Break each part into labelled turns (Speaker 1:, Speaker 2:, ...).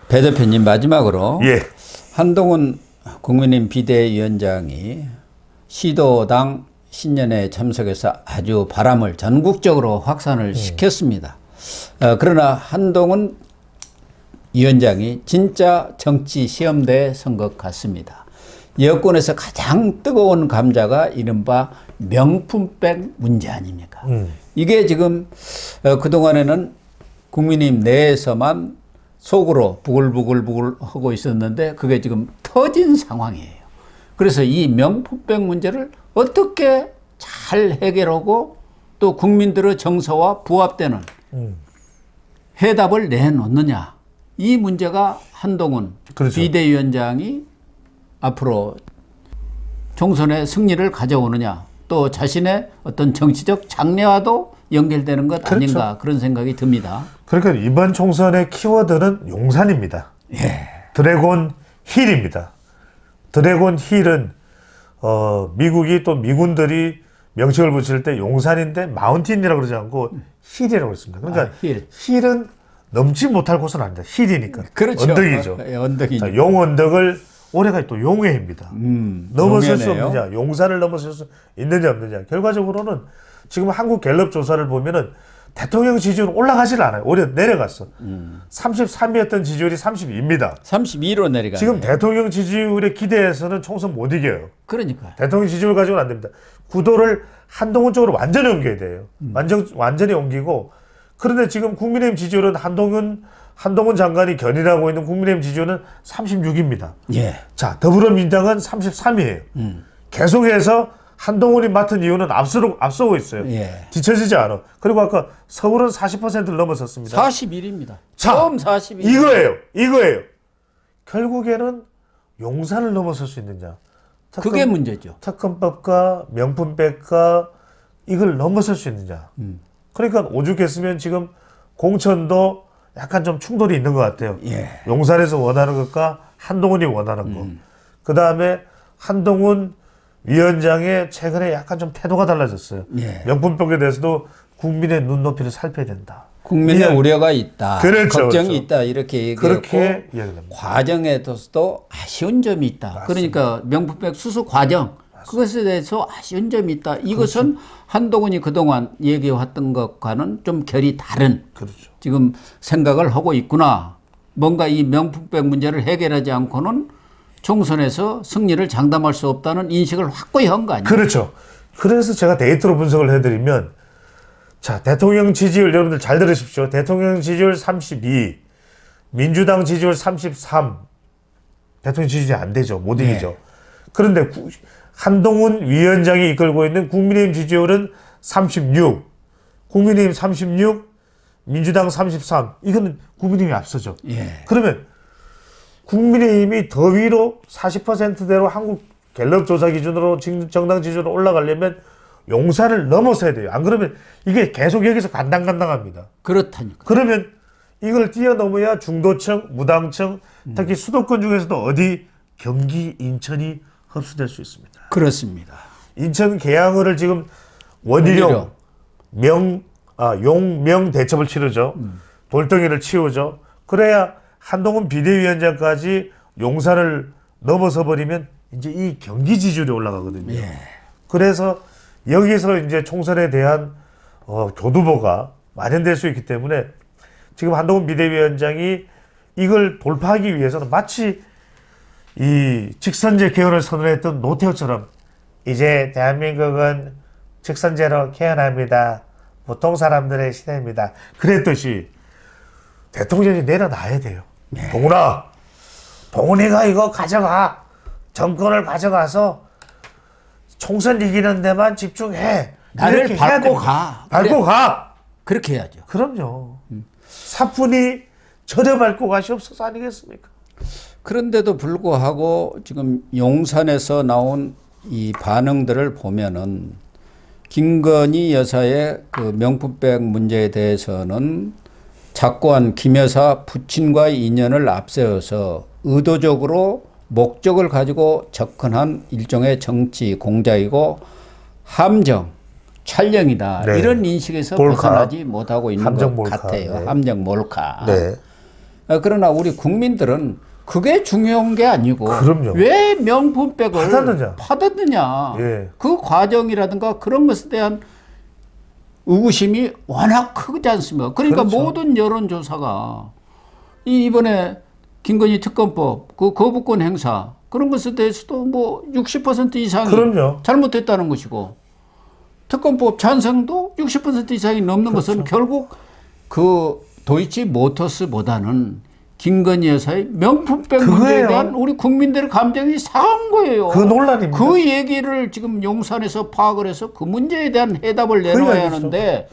Speaker 1: 배 대표님 마지막으로
Speaker 2: 예.
Speaker 1: 한동훈 국민의힘 비대위원장이 시도당 신년회에 참석해서 아주 바람을 전국적으로 확산을 시켰습니다. 그러나 한동훈 위원장이 진짜 정치 시험대에 선 것 같습니다. 여권에서 가장 뜨거운 감자가 이른바 명품백 문제 아닙니까? 이게 지금 그동안에는 국민의힘 내에서만 속으로 부글부글 하고 있었는데 그게 지금 터진 상황이에요. 그래서 이 명품백 문제를 어떻게 잘 해결하고 또 국민들의 정서와 부합되는 해답을 내놓느냐. 이 문제가 한동훈
Speaker 2: 그렇죠.
Speaker 1: 비대위원장이 앞으로 총선의 승리를 가져오느냐 또 자신의 어떤 정치적 장래와도 연결되는 것
Speaker 2: 그렇죠.
Speaker 1: 아닌가 그런 생각이 듭니다.
Speaker 2: 그러니까 이번 총선의 키워드는 용산입니다.
Speaker 1: 예.
Speaker 2: 드래곤 힐입니다. 드래곤 힐은 미국이 또 미군들이 명칭을 붙일 때 용산인데 마운틴이라고 그러지 않고 힐이라고 했습니다. 그러니까 힐은 넘지 못할 곳은 아니다. 힐이니까.
Speaker 1: 그렇죠.
Speaker 2: 언덕이죠.
Speaker 1: 언덕이죠.
Speaker 2: 용언덕을 올해가 또 용해입니다. 넘어설 수
Speaker 1: 용해네요.
Speaker 2: 없느냐, 용산을 넘어설 수 있느냐 없느냐. 결과적으로는 지금 한국 갤럽 조사를 보면은 대통령 지지율은 올라가질 않아요. 오히려 내려갔어. 33이었던 지지율이 32입니다.
Speaker 1: 32로 내려가요.
Speaker 2: 지금 대통령 지지율에 기대해서는 총선 못 이겨요.
Speaker 1: 그러니까.
Speaker 2: 대통령 지지율 가지고는 안 됩니다. 구도를 한동훈 쪽으로 완전히 옮겨야 돼요. 완전히 옮기고. 그런데 지금 국민의힘 지지율은 한동훈 장관이 견인하고 있는 국민의힘 지지율은 36입니다.
Speaker 1: 예.
Speaker 2: 자, 더불어민주당은 33이에요. 계속해서 한동훈이 맡은 이유는 앞서고 있어요.
Speaker 1: 예.
Speaker 2: 뒤처지지 않아. 그리고 아까 서울은 40%를 넘어섰습니다.
Speaker 1: 41입니다.
Speaker 2: 자,
Speaker 1: 처음 41.
Speaker 2: 이거예요. 결국에는 용산을 넘어설 수 있느냐.
Speaker 1: 그게 문제죠.
Speaker 2: 특검법과 명품백과 이걸 넘어설 수 있느냐. 그러니까 오죽했으면 지금 공천도 약간 좀 충돌이 있는 것 같아요.
Speaker 1: 예.
Speaker 2: 용산에서 원하는 것과 한동훈이 원하는 것. 그 다음에 한동훈 위원장의 최근에 약간 좀 태도가 달라졌어요.
Speaker 1: 예.
Speaker 2: 명품백에 대해서도 국민의 눈높이를 살펴야 된다.
Speaker 1: 국민의 우려가 있다.
Speaker 2: 그렇죠,
Speaker 1: 걱정이
Speaker 2: 그렇죠.
Speaker 1: 있다. 이렇게 얘기했고
Speaker 2: 그렇게 이야기합니다.
Speaker 1: 과정에서도 아쉬운 점이 있다.
Speaker 2: 맞습니다.
Speaker 1: 그러니까 명품백 수수 과정 그것에 대해서 아쉬운 점이 있다. 이것은 그렇죠. 한동훈이 그동안 얘기해왔던 것과는 좀 결이 다른
Speaker 2: 그렇죠.
Speaker 1: 지금 생각을 하고 있구나. 뭔가 이 명품백 문제를 해결하지 않고는 총선에서 승리를 장담할 수 없다는 인식을 확고히 한 거 아니에요?
Speaker 2: 그렇죠. 그래서 제가 데이터로 분석을 해드리면 자, 대통령 지지율 여러분들 잘 들으십시오. 대통령 지지율 32, 민주당 지지율 33. 대통령 지지율이 안 되죠. 못 이기죠.
Speaker 1: 네.
Speaker 2: 그런데 한동훈 위원장이 이끌고 있는 국민의힘 지지율은 36, 국민의힘 36, 민주당 33. 이거는 국민의힘이 앞서죠.
Speaker 1: 예.
Speaker 2: 그러면 국민의힘이 더 위로 40%대로 한국 갤럽 조사 기준으로 정당 지지율로 올라가려면 용산을 넘어서야 돼요. 안 그러면 이게 계속 여기서 간당간당합니다.
Speaker 1: 그렇다니까.
Speaker 2: 그러면 이걸 뛰어넘어야 중도층, 무당층, 특히 수도권 중에서도 어디 경기, 인천이 흡수될 수 있습니다.
Speaker 1: 그렇습니다.
Speaker 2: 인천 계양을을 지금 원희룡, 용명 대첩을 치르죠. 돌덩이를 치우죠. 그래야 한동훈 비대위원장까지 용산을 넘어서 버리면 이제 이 경기 지지율이 올라가거든요.
Speaker 1: 예.
Speaker 2: 그래서 여기서 이제 총선에 대한 교두보가 마련될 수 있기 때문에 지금 한동훈 비대위원장이 이걸 돌파하기 위해서는 마치 이 직선제 개헌을 선언했던 노태우처럼 이제 대한민국은 직선제로 개헌합니다. 보통 사람들의 시대입니다. 그랬듯이 대통령이 내려놔야 돼요.
Speaker 1: 네.
Speaker 2: 동훈이가 이거 가져가. 정권을 가져가서 총선 이기는 데만 집중해.
Speaker 1: 나를 밟고 가.
Speaker 2: 밟고 가.
Speaker 1: 그렇게 해야죠.
Speaker 2: 그럼요. 사뿐히 저려 밟고 가시옵소서 아니겠습니까?
Speaker 1: 그런데도 불구하고 지금 용산에서 나온 이 반응들을 보면은 김건희 여사의 그 명품백 문제에 대해서는 작고한 김 여사 부친과의 인연을 앞세워서 의도적으로 목적을 가지고 접근한 일종의 정치 공작이고 함정, 촬영이다.
Speaker 2: 네.
Speaker 1: 이런 인식에서
Speaker 2: 몰카.
Speaker 1: 벗어나지 못하고 있는
Speaker 2: 함정
Speaker 1: 것
Speaker 2: 몰카.
Speaker 1: 같아요.
Speaker 2: 네.
Speaker 1: 함정 몰카.
Speaker 2: 네.
Speaker 1: 그러나 우리 국민들은 그게 중요한 게 아니고
Speaker 2: 그럼요.
Speaker 1: 왜 명품백을
Speaker 2: 받았느냐. 예.
Speaker 1: 그 과정이라든가 그런 것에 대한 의구심이 워낙 크지 않습니까? 그러니까
Speaker 2: 그렇죠.
Speaker 1: 모든 여론조사가 이번에 김건희 특검법, 그 거부권 행사 그런 것에 대해서도 뭐 60% 이상이
Speaker 2: 그럼요.
Speaker 1: 잘못됐다는 것이고 특검법 찬성도 60% 이상이 넘는
Speaker 2: 그렇죠.
Speaker 1: 것은 결국 그 도이치 모터스보다는 김건희 여사의 명품백 문제에 대한 우리 국민들의 감정이 상한 거예요.
Speaker 2: 그 논란입니다.
Speaker 1: 그 얘기를 지금 용산에서 파악을 해서 그 문제에 대한 해답을 내놓아야 하는데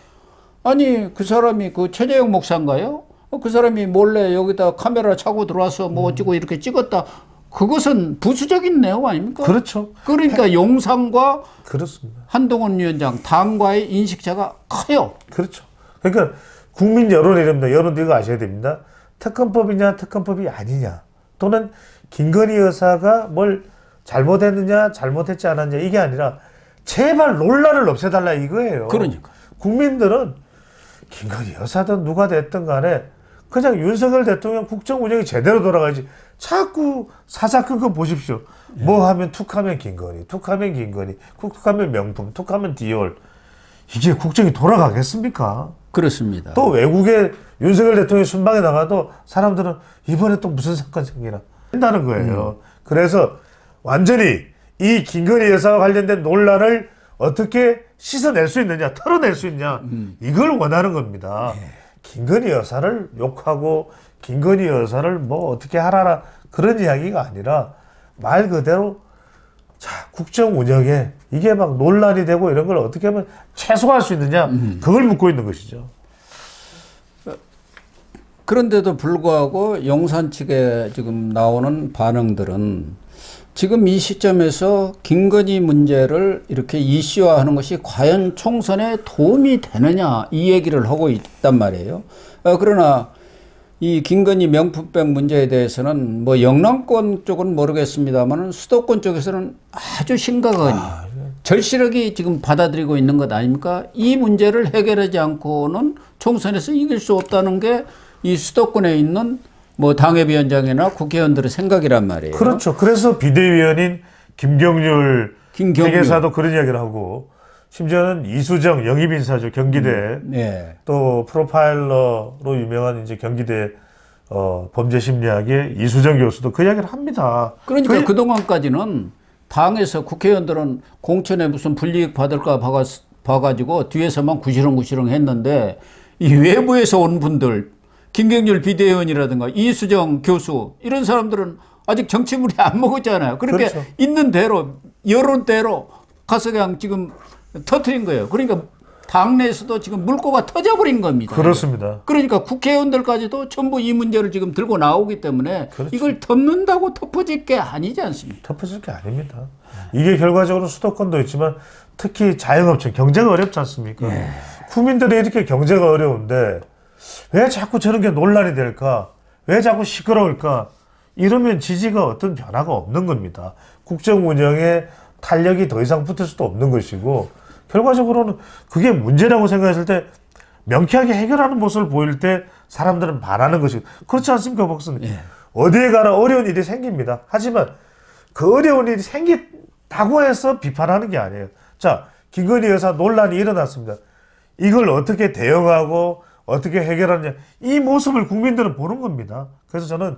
Speaker 1: 아니 그 사람이 그 최재형 목사인가요? 그 사람이 몰래 여기다 카메라 차고 들어와서 뭐 어쩌고 이렇게 찍었다. 그것은 부수적인 내용 아닙니까?
Speaker 2: 그렇죠.
Speaker 1: 그러니까 용산과
Speaker 2: 그렇습니다.
Speaker 1: 한동훈 위원장 당과의 인식차가 커요.
Speaker 2: 그렇죠. 그러니까 국민 여론이랍니다. 여러분들 이거 아셔야 됩니다. 특검법이냐 특검법이 아니냐 또는 김건희 여사가 뭘 잘못했느냐 잘못했지 않았냐 이게 아니라 제발 논란을 없애달라 이거예요.
Speaker 1: 그러니까
Speaker 2: 국민들은 김건희 여사든 누가 됐든 간에 그냥 윤석열 대통령 국정 운영이 제대로 돌아가야지 자꾸 사사건건 보십시오. 뭐 하면 툭하면 김건희, 툭하면 김건희, 툭하면 명품, 툭하면 디올. 이게 국정이 돌아가겠습니까?
Speaker 1: 그렇습니다.
Speaker 2: 또 외국에 윤석열 대통령이 순방에 나가도 사람들은 이번에 또 무슨 사건 생기나 한다는 거예요. 그래서 완전히 이 김건희 여사와 관련된 논란을 어떻게 씻어낼 수 있느냐, 털어낼 수 있냐 이걸 원하는 겁니다. 김건희 여사를 욕하고 김건희 여사를 뭐 어떻게 하라라 그런 이야기가 아니라 말 그대로 자, 국정 운영에 이게 막 논란이 되고 이런 걸 어떻게 하면 최소화할 수 있느냐 그걸 묻고 있는 것이죠.
Speaker 1: 그런데도 불구하고 용산 측에 지금 나오는 반응들은 지금 이 시점에서 김건희 문제를 이렇게 이슈화하는 것이 과연 총선에 도움이 되느냐 이 얘기를 하고 있단 말이에요. 그러나 이 김건희 명품백 문제에 대해서는 뭐 영남권 쪽은 모르겠습니다만 수도권 쪽에서는 아주 심각하니 절실하게 지금 받아들이고 있는 것 아닙니까? 이 문제를 해결하지 않고는 총선에서 이길 수 없다는 게 이 수도권에 있는 뭐 당협위원장이나 국회의원들의 생각이란 말이에요.
Speaker 2: 그렇죠. 그래서 비대위원인 김경률 회계사도 그런 이야기를 하고 심지어는 이수정 영입인사죠. 경기대
Speaker 1: 네.
Speaker 2: 또 프로파일러로 유명한 이제 경기대 범죄심리학의 이수정 교수도 그 이야기를 합니다.
Speaker 1: 그러니까 그동안까지는 당에서 국회의원들은 공천에 무슨 불이익 받을까 봐가지고 뒤에서만 구시렁구시렁 했는데 이 외부에서 온 분들 김경률 비대위원이라든가 이수정 교수 이런 사람들은 아직 정치물이 안 먹었잖아요. 그렇게
Speaker 2: 그렇죠.
Speaker 1: 있는 대로 여론대로 가서 그냥 지금 터트린 거예요. 그러니까 당내에서도 지금 물꼬가 터져버린 겁니다.
Speaker 2: 그렇습니다.
Speaker 1: 그러니까 국회의원들까지도 전부 이 문제를 지금 들고 나오기 때문에
Speaker 2: 그렇죠.
Speaker 1: 이걸 덮는다고 덮어질 게 아니지 않습니까?
Speaker 2: 덮어질 게 아닙니다. 이게 결과적으로 수도권도 있지만 특히 자영업체 경제가 어렵지 않습니까? 국민들이 이렇게 경제가 어려운데 왜 자꾸 저런 게 논란이 될까? 왜 자꾸 시끄러울까? 이러면 지지가 어떤 변화가 없는 겁니다. 국정 운영에 탄력이 더 이상 붙을 수도 없는 것이고 결과적으로는 그게 문제라고 생각했을 때 명쾌하게 해결하는 모습을 보일 때 사람들은 반하는 것이고 그렇지 않습니까, 박사님? 어디에 가나 어려운 일이 생깁니다. 하지만 그 어려운 일이 생겼다고 해서 비판하는 게 아니에요. 자, 김건희 여사 논란이 일어났습니다. 이걸 어떻게 대응하고 어떻게 해결하느냐 이 모습을 국민들은 보는 겁니다. 그래서 저는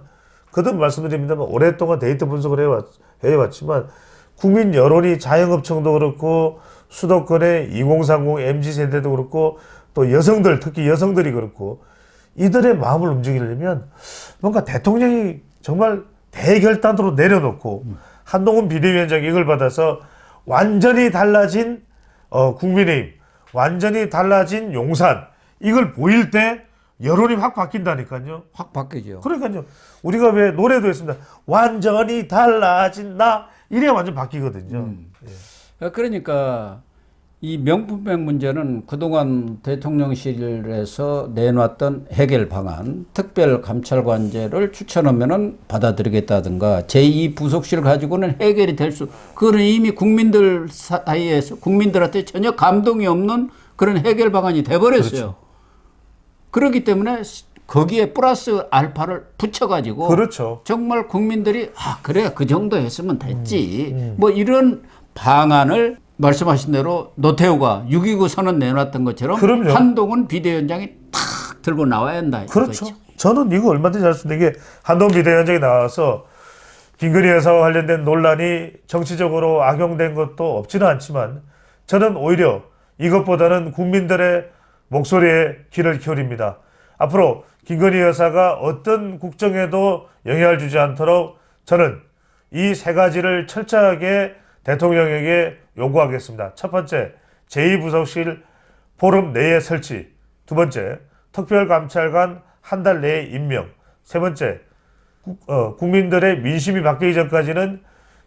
Speaker 2: 거듭 말씀드립니다만 오랫동안 데이터 분석을 해왔지만 국민 여론이 자영업청도 그렇고 수도권의 2030 MZ세대도 그렇고 또 여성들 특히 여성들이 그렇고 이들의 마음을 움직이려면 뭔가 대통령이 정말 대결단으로 내려놓고 한동훈 비대위원장이 이걸 받아서 완전히 달라진 국민의힘 완전히 달라진 용산 이걸 보일 때 여론이 확 바뀐다니까요.
Speaker 1: 확 바뀌죠.
Speaker 2: 그러니까요. 우리가 왜 노래도 했습니다. 완전히 달라진 나 이래야 완전 바뀌거든요.
Speaker 1: 그러니까 이 명품백 문제는 그동안 대통령실에서 내놨던 해결 방안, 특별감찰관제를 추천하면은 받아들이겠다든가 제2부속실 가지고는 해결이 될 수, 그거는 이미 국민들 사이에서 국민들한테 전혀 감동이 없는 그런 해결 방안이 돼버렸어요. 그렇죠. 그렇기 때문에 거기에 플러스 알파를 붙여가지고
Speaker 2: 그렇죠.
Speaker 1: 정말 국민들이 그래 그 정도 했으면 됐지 뭐 이런 방안을 말씀하신 대로 노태우가 6.29 선언 내놨던 것처럼
Speaker 2: 그럼요.
Speaker 1: 한동훈 비대위원장이 탁 들고 나와야 한다.
Speaker 2: 그렇죠.
Speaker 1: 이거죠.
Speaker 2: 저는 이거 얼마든지 할 수 있는 게 한동훈 비대위원장이 나와서 김건희 여사와 관련된 논란이 정치적으로 악용된 것도 없지는 않지만 저는 오히려 이것보다는 국민들의 목소리에 귀를 기울입니다. 앞으로 김건희 여사가 어떤 국정에도 영향을 주지 않도록 저는 이 세 가지를 철저하게 대통령에게 요구하겠습니다. 첫 번째, 제2부속실 포럼 내에 설치. 두 번째, 특별감찰관 한 달 내에 임명. 세 번째, 국민들의 민심이 바뀌기 전까지는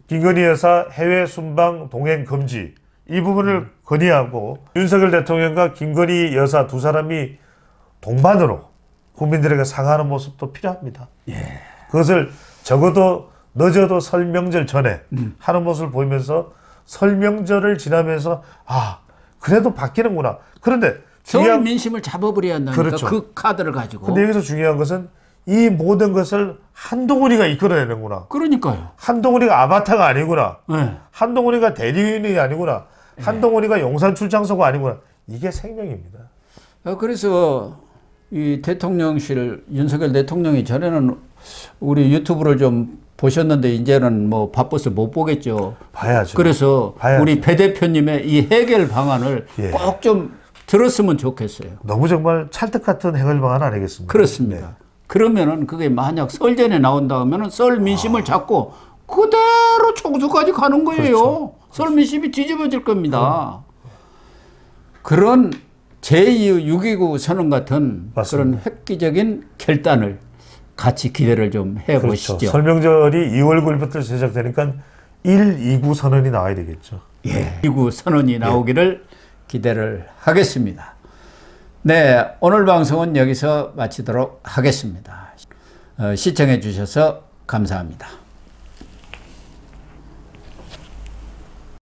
Speaker 2: 김건희 여사 해외 순방 동행 금지. 이 부분을 건의하고 윤석열 대통령과 김건희 여사 두 사람이 동반으로 국민들에게 사과하는 모습도 필요합니다.
Speaker 1: 예.
Speaker 2: 그것을 적어도 늦어도 설 명절 전에 하는 모습을 보이면서 설 명절을 지나면서 그래도 바뀌는구나. 그런데
Speaker 1: 서울 민심을 잡아버려야 한다니까.
Speaker 2: 그렇죠.
Speaker 1: 그 카드를 가지고.
Speaker 2: 근데 여기서 중요한 것은 이 모든 것을 한동훈이가 이끌어내는구나.
Speaker 1: 그러니까요.
Speaker 2: 한동훈이가 아바타가 아니구나.
Speaker 1: 네.
Speaker 2: 한동훈이가 대리인이 아니구나. 한동훈이가 용산 출장소가 아니구나. 이게 생명입니다.
Speaker 1: 그래서 이 대통령실 윤석열 대통령이 전에는 우리 유튜브를 좀 보셨는데 이제는 뭐 바빠서 못 보겠죠.
Speaker 2: 봐야죠.
Speaker 1: 그래서
Speaker 2: 봐야죠.
Speaker 1: 우리 배 대표님의 이 해결 방안을
Speaker 2: 예.
Speaker 1: 꼭 좀 들었으면 좋겠어요.
Speaker 2: 너무 정말 찰떡 같은 해결 방안 아니겠습니까?
Speaker 1: 그렇습니다.
Speaker 2: 네.
Speaker 1: 그러면은 그게 만약 설전에 나온다 하면은 설 민심을 잡고 그대로 총수까지 가는 거예요.
Speaker 2: 그렇죠.
Speaker 1: 설 민심이 뒤집어질 겁니다. 그런 제2 6.29 선언 같은
Speaker 2: 맞습니다.
Speaker 1: 그런 획기적인 결단을 같이 기대를 좀 해보시죠.
Speaker 2: 그렇죠. 설명절이 2월 9일부터 시작되니까 1.29 선언이 나와야 되겠죠.
Speaker 1: 예. 6.29 선언이 나오기를 기대를 하겠습니다. 네, 오늘 방송은 여기서 마치도록 하겠습니다. 시청해 주셔서 감사합니다.